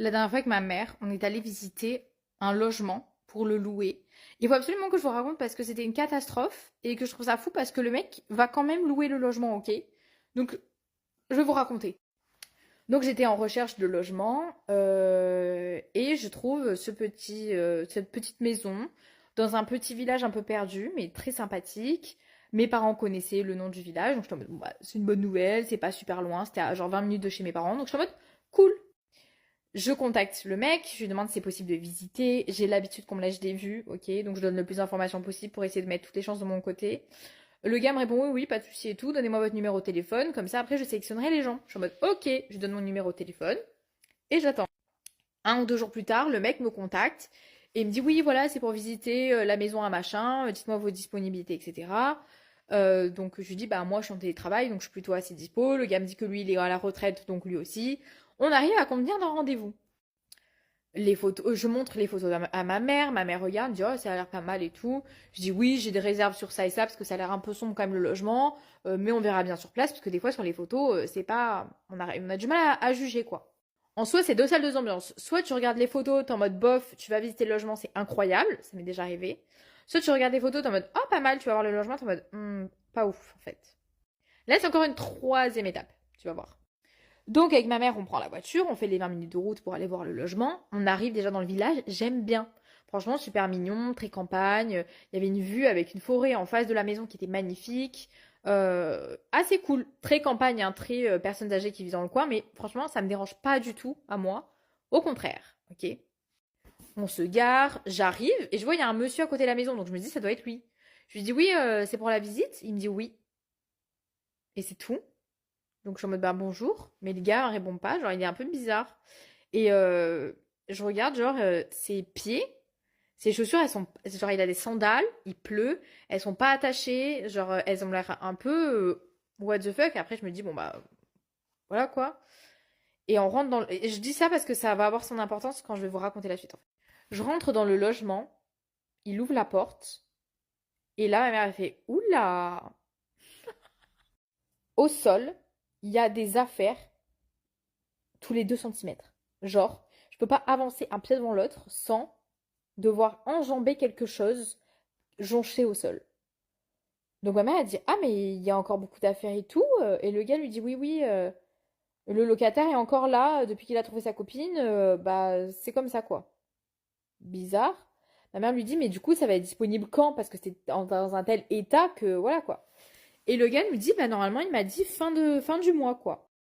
La dernière fois avec ma mère, on est allé visiter un logement pour le louer. Il faut absolument que je vous raconte parce que c'était une catastrophe et que je trouve ça fou parce que le mec va quand même louer le logement, ok? Donc, je vais vous raconter. Donc, j'étais en recherche de logement et je trouve cette petite maison dans un petit village un peu perdu, mais très sympathique. Mes parents connaissaient le nom du village, donc je suis en mode, bon, bah, c'est une bonne nouvelle, c'est pas super loin, c'était à genre 20 minutes de chez mes parents, donc je suis en mode, cool. Je contacte le mec, je lui demande si c'est possible de visiter. J'ai l'habitude qu'on me lâche des vues, ok? Donc je donne le plus d'informations possible pour essayer de mettre toutes les chances de mon côté. Le gars me répond oui, oui, pas de souci et tout. Donnez-moi votre numéro de téléphone. Comme ça, après, je sélectionnerai les gens. Je suis en mode ok, je donne mon numéro de téléphone et j'attends. 1 ou 2 jours plus tard, le mec me contacte et il me dit oui, voilà, c'est pour visiter la maison à machin. Dites-moi vos disponibilités, etc. Donc je lui dis bah moi je suis en télétravail donc je suis plutôt assez dispo. Le gars me dit que lui il est à la retraite donc lui aussi. On arrive à convenir d'un rendez-vous. Les photos, je montre les photos à ma mère regarde, dit oh ça a l'air pas mal et tout. Je dis oui, j'ai des réserves sur ça et ça parce que ça a l'air un peu sombre quand même le logement, mais on verra bien sur place parce que des fois sur les photos c'est pas, on a du mal à juger quoi. En soi c'est 2 salles 2 ambiances. Soit tu regardes les photos, t'es en mode bof, tu vas visiter le logement, c'est incroyable, ça m'est déjà arrivé. Soit tu regardes les photos, t'es en mode oh pas mal, tu vas voir le logement, t'es en mode pas ouf en fait. Là c'est encore une troisième étape, tu vas voir. Donc avec ma mère, on prend la voiture, on fait les 20 minutes de route pour aller voir le logement. On arrive déjà dans le village, j'aime bien. Franchement, super mignon, très campagne. Il y avait une vue avec une forêt en face de la maison qui était magnifique. Assez cool. Très campagne, hein, très personnes âgées qui vivent dans le coin, mais franchement, ça me dérange pas du tout à moi. Au contraire, ok. On se gare, j'arrive et je vois il y a un monsieur à côté de la maison, donc je me dis ça doit être lui. Je lui dis oui, c'est pour la visite. Il me dit oui. Et c'est tout. Donc je suis en mode bah bonjour, mais le gars répond pas, genre il est un peu bizarre. Et je regarde genre ses pieds, ses chaussures, elles sont genre il a des sandales, il pleut, elles sont pas attachées, genre elles ont l'air un peu what the fuck. Après je me dis bon bah voilà quoi. Et on rentre dans et je dis ça parce que ça va avoir son importance quand je vais vous raconter la suite. En fait. Je rentre dans le logement, il ouvre la porte et là ma mère elle fait oula. Au sol, il y a des affaires tous les 2 centimètres. Genre, je peux pas avancer un pied devant l'autre sans devoir enjamber quelque chose jonché au sol. Donc ma mère a dit ah mais il y a encore beaucoup d'affaires et tout et le gars lui dit oui oui le locataire est encore là depuis qu'il a trouvé sa copine bah c'est comme ça quoi. Bizarre. Ma mère lui dit mais du coup ça va être disponible quand parce que c'est dans un tel état que voilà quoi. Et le gars lui dit bah normalement il m'a dit fin du mois quoi.